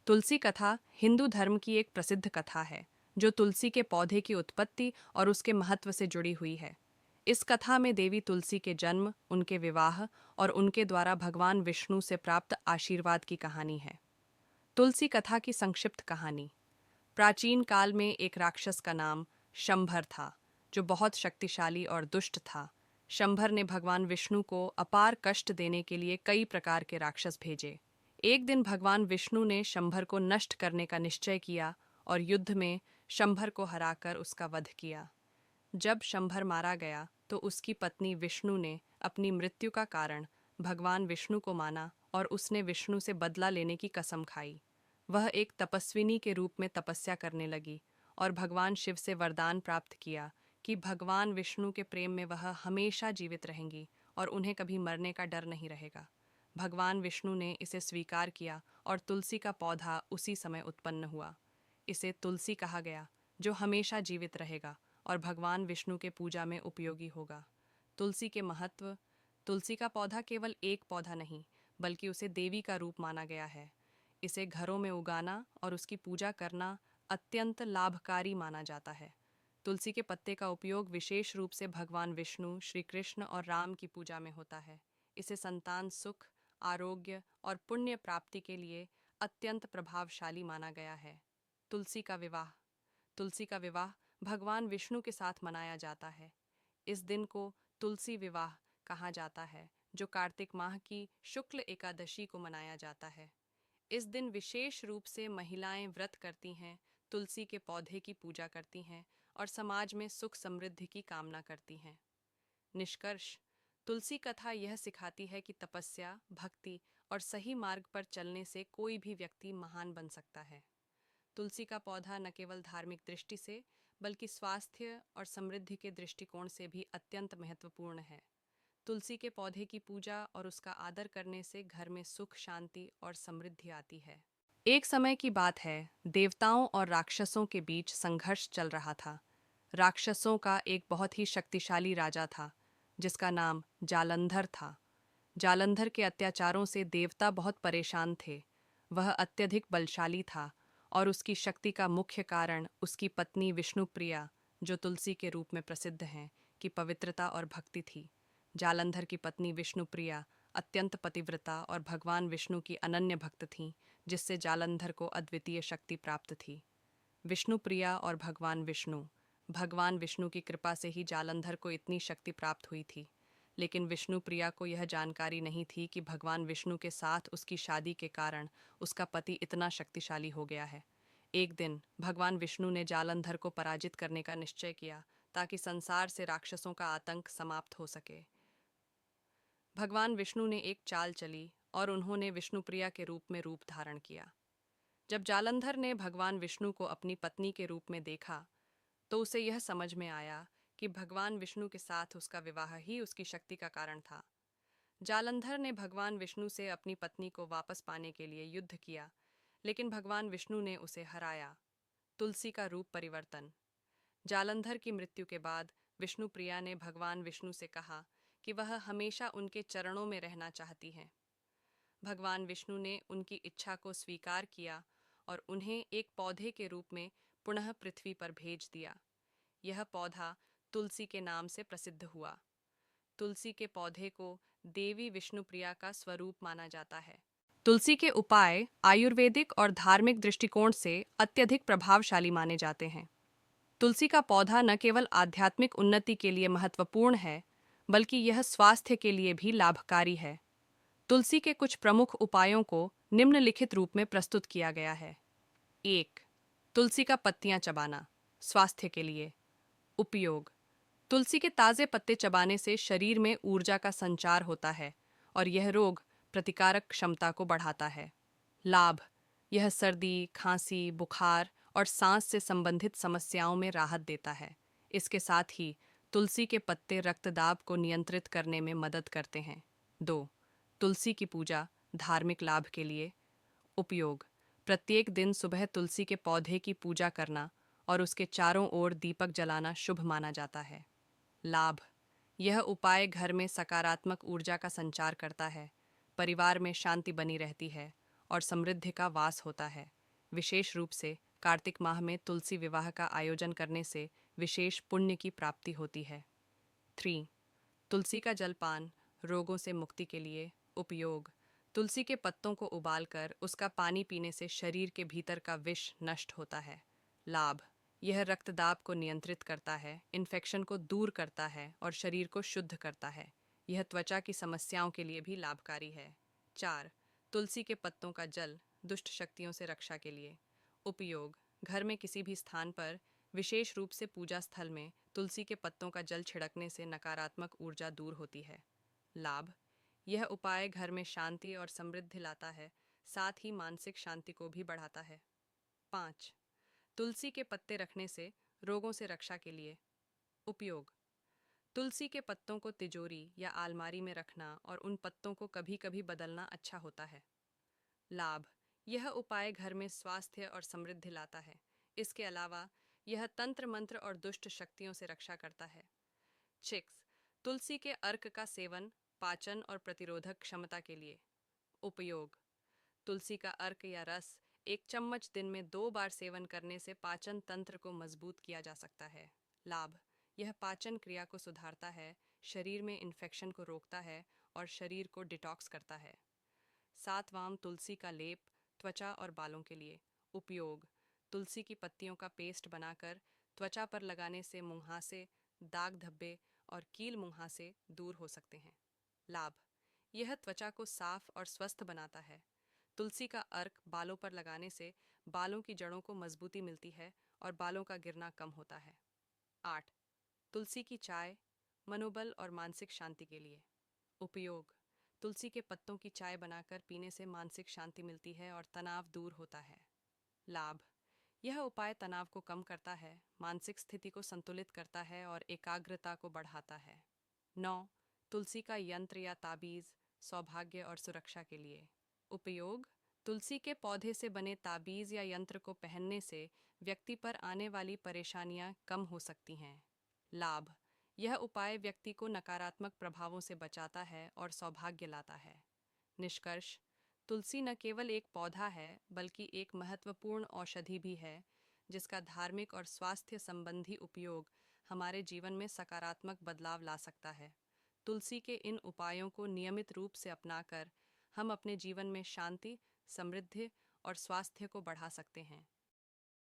तुलसी कथा हिंदू धर्म की एक प्रसिद्ध कथा है जो तुलसी के पौधे की उत्पत्ति और उसके महत्व से जुड़ी हुई है। इस कथा में देवी तुलसी के जन्म, उनके विवाह और उनके द्वारा भगवान विष्णु से प्राप्त आशीर्वाद की कहानी है। तुलसी कथा की संक्षिप्त कहानी। प्राचीन काल में एक राक्षस का नाम शंभर था, जो बहुत शक्तिशाली और दुष्ट था। शंभर ने भगवान विष्णु को अपार कष्ट देने के लिए कई प्रकार के राक्षस भेजे। एक दिन भगवान विष्णु ने शंभर को नष्ट करने का निश्चय किया और युद्ध में शंभर को हराकर उसका वध किया। जब शंभर मारा गया तो उसकी पत्नी विष्णु ने अपनी मृत्यु का कारण भगवान विष्णु को माना और उसने विष्णु से बदला लेने की कसम खाई। वह एक तपस्विनी के रूप में तपस्या करने लगी और भगवान शिव से वरदान प्राप्त किया कि भगवान विष्णु के प्रेम में वह हमेशा जीवित रहेंगी और उन्हें कभी मरने का डर नहीं रहेगा। भगवान विष्णु ने इसे स्वीकार किया और तुलसी का पौधा उसी समय उत्पन्न हुआ। इसे तुलसी कहा गया, जो हमेशा जीवित रहेगा और भगवान विष्णु के पूजा में उपयोगी होगा। तुलसी के महत्व। तुलसी का पौधा केवल एक पौधा नहीं, बल्कि उसे देवी का रूप माना गया है। इसे घरों में उगाना और उसकी पूजा करना अत्यंत लाभकारी माना जाता है। तुलसी के पत्ते का उपयोग विशेष रूप से भगवान विष्णु, श्री कृष्ण और राम की पूजा में होता है। इसे संतान सुख, आरोग्य और पुण्य प्राप्ति के लिए अत्यंत प्रभावशाली माना गया है। तुलसी का विवाह। तुलसी का विवाह भगवान विष्णु के साथ मनाया जाता है। इस दिन को तुलसी विवाह कहा जाता है, जो कार्तिक माह की शुक्ल एकादशी को मनाया जाता है। इस दिन विशेष रूप से महिलाएं व्रत करती हैं, तुलसी के पौधे की पूजा करती हैं और समाज में सुख समृद्धि की कामना करती हैं। निष्कर्ष। तुलसी कथा यह सिखाती है कि तपस्या, भक्ति और सही मार्ग पर चलने से कोई भी व्यक्ति महान बन सकता है। तुलसी का पौधा न केवल धार्मिक दृष्टि से, बल्कि स्वास्थ्य और समृद्धि के दृष्टिकोण से भी अत्यंत महत्वपूर्ण है। तुलसी के पौधे की पूजा और उसका आदर करने से घर में सुख, शांति और समृद्धि आती है। एक समय की बात है, देवताओं और राक्षसों के बीच संघर्ष चल रहा था। राक्षसों का एक बहुत ही शक्तिशाली राजा था, जिसका नाम जालंधर था। जालंधर के अत्याचारों से देवता बहुत परेशान थे। वह अत्यधिक बलशाली था और उसकी शक्ति का मुख्य कारण उसकी पत्नी विष्णुप्रिया, जो तुलसी के रूप में प्रसिद्ध हैं, की पवित्रता और भक्ति थी। जालंधर की पत्नी विष्णुप्रिया अत्यंत पतिव्रता और भगवान विष्णु की अनन्य भक्त थीं, जिससे जालंधर को अद्वितीय शक्ति प्राप्त थी। विष्णुप्रिया और भगवान विष्णु की कृपा से ही जालंधर को इतनी शक्ति प्राप्त हुई थी। लेकिन विष्णुप्रिया को यह जानकारी नहीं थी कि भगवान विष्णु के साथ उसकी शादी के कारण उसका पति इतना शक्तिशाली हो गया है। एक दिन भगवान विष्णु ने जालंधर को पराजित करने का निश्चय किया, ताकि संसार से राक्षसों का आतंक समाप्त हो सके। भगवान विष्णु ने एक चाल चली और उन्होंने विष्णुप्रिया के रूप में रूप धारण किया। जब जालंधर ने भगवान विष्णु को अपनी पत्नी के रूप में देखा, तो उसे यह समझ में आया कि भगवान विष्णु के साथ उसका विवाह ही उसकी शक्ति का कारण था। जालंधर ने भगवान विष्णु से अपनी पत्नी को वापस पाने के लिए युद्ध किया, लेकिन भगवान विष्णु ने उसे हराया। तुलसी का रूप परिवर्तन। जालंधर की मृत्यु के बाद विष्णुप्रिया ने भगवान विष्णु से कहा कि वह हमेशा उनके चरणों में रहना चाहती हैं। भगवान विष्णु ने उनकी इच्छा को स्वीकार किया और उन्हें एक पौधे के रूप में पुनः पृथ्वी पर भेज दिया। यह पौधा तुलसी के नाम से प्रसिद्ध हुआ। तुलसी के पौधे को देवी विष्णुप्रिया का स्वरूप माना जाता है। तुलसी के उपाय आयुर्वेदिक और धार्मिक दृष्टिकोण से अत्यधिक प्रभावशाली माने जाते हैं। तुलसी का पौधा न केवल आध्यात्मिक उन्नति के लिए महत्वपूर्ण है, बल्कि यह स्वास्थ्य के लिए भी लाभकारी है। तुलसी के कुछ प्रमुख उपायों को निम्नलिखित रूप में प्रस्तुत किया गया है। 1. तुलसी का पत्तियां चबाना, स्वास्थ्य के लिए। उपयोग। तुलसी के ताज़े पत्ते चबाने से शरीर में ऊर्जा का संचार होता है और यह रोग प्रतिकारक क्षमता को बढ़ाता है। लाभ। यह सर्दी, खांसी, बुखार और सांस से संबंधित समस्याओं में राहत देता है। इसके साथ ही तुलसी के पत्ते रक्तदाब को नियंत्रित करने में मदद करते हैं। 2. तुलसी की पूजा, धार्मिक लाभ के लिए। उपयोग। प्रत्येक दिन सुबह तुलसी के पौधे की पूजा करना और उसके चारों ओर दीपक जलाना शुभ माना जाता है। लाभ। यह उपाय घर में सकारात्मक ऊर्जा का संचार करता है, परिवार में शांति बनी रहती है और समृद्धि का वास होता है। विशेष रूप से कार्तिक माह में तुलसी विवाह का आयोजन करने से विशेष पुण्य की प्राप्ति होती है। 3. तुलसी का जलपान रोगों से मुक्ति के लिए उपयोग। तुलसी के पत्तों को उबालकर उसका पानी पीने से शरीर के भीतर का विष नष्ट होता है। लाभ: यह रक्तदाब को नियंत्रित करता है, इन्फेक्शन को दूर करता है और शरीर को शुद्ध करता है। यह त्वचा की समस्याओं के लिए भी लाभकारी है। 4. तुलसी के पत्तों का जल दुष्ट शक्तियों से रक्षा के लिए उपयोग। घर में किसी भी स्थान पर, विशेष रूप से पूजा स्थल में, तुलसी के पत्तों का जल छिड़कने से नकारात्मक ऊर्जा दूर होती है। लाभ: यह उपाय घर में शांति और समृद्धि लाता है, साथ ही मानसिक शांति को भी बढ़ाता है। 5. तुलसी के पत्ते रखने से रोगों से रक्षा के लिए उपयोग। तुलसी के पत्तों को तिजोरी या अलमारी में रखना और उन पत्तों को कभी कभी बदलना अच्छा होता है। लाभ: यह उपाय घर में स्वास्थ्य और समृद्धि लाता है। इसके अलावा यह तंत्र मंत्र और दुष्ट शक्तियों से रक्षा करता है। 6. तुलसी के अर्क का सेवन पाचन और प्रतिरोधक क्षमता के लिए उपयोग। तुलसी का अर्क या रस 1 चम्मच दिन में 2 बार सेवन करने से पाचन तंत्र को मजबूत किया जा सकता है। लाभ: यह पाचन क्रिया को सुधारता है, शरीर में इन्फेक्शन को रोकता है और शरीर को डिटॉक्स करता है। 7वां तुलसी का लेप त्वचा और बालों के लिए उपयोग। तुलसी की पत्तियों का पेस्ट बनाकर त्वचा पर लगाने से मुंहासे, दाग धब्बे और कील मुंहासे दूर हो सकते हैं। लाभ: यह त्वचा को साफ और स्वस्थ बनाता है। तुलसी का अर्क बालों पर लगाने से बालों की जड़ों को मजबूती मिलती है और बालों का गिरना कम होता है। 8. तुलसी की चाय मनोबल और मानसिक शांति के लिए उपयोग। तुलसी के पत्तों की चाय बनाकर पीने से मानसिक शांति मिलती है और तनाव दूर होता है। लाभ: यह उपाय तनाव को कम करता है, मानसिक स्थिति को संतुलित करता है और एकाग्रता को बढ़ाता है। 9. तुलसी का यंत्र या ताबीज सौभाग्य और सुरक्षा के लिए उपयोग। तुलसी के पौधे से बने ताबीज या यंत्र को पहनने से व्यक्ति पर आने वाली परेशानियां कम हो सकती हैं। लाभ: यह उपाय व्यक्ति को नकारात्मक प्रभावों से बचाता है और सौभाग्य लाता है। निष्कर्ष: तुलसी न केवल एक पौधा है बल्कि एक महत्वपूर्ण औषधि भी है, जिसका धार्मिक और स्वास्थ्य संबंधी उपयोग हमारे जीवन में सकारात्मक बदलाव ला सकता है। तुलसी के इन उपायों को नियमित रूप से अपनाकर हम अपने जीवन में शांति, समृद्धि और स्वास्थ्य को बढ़ा सकते हैं।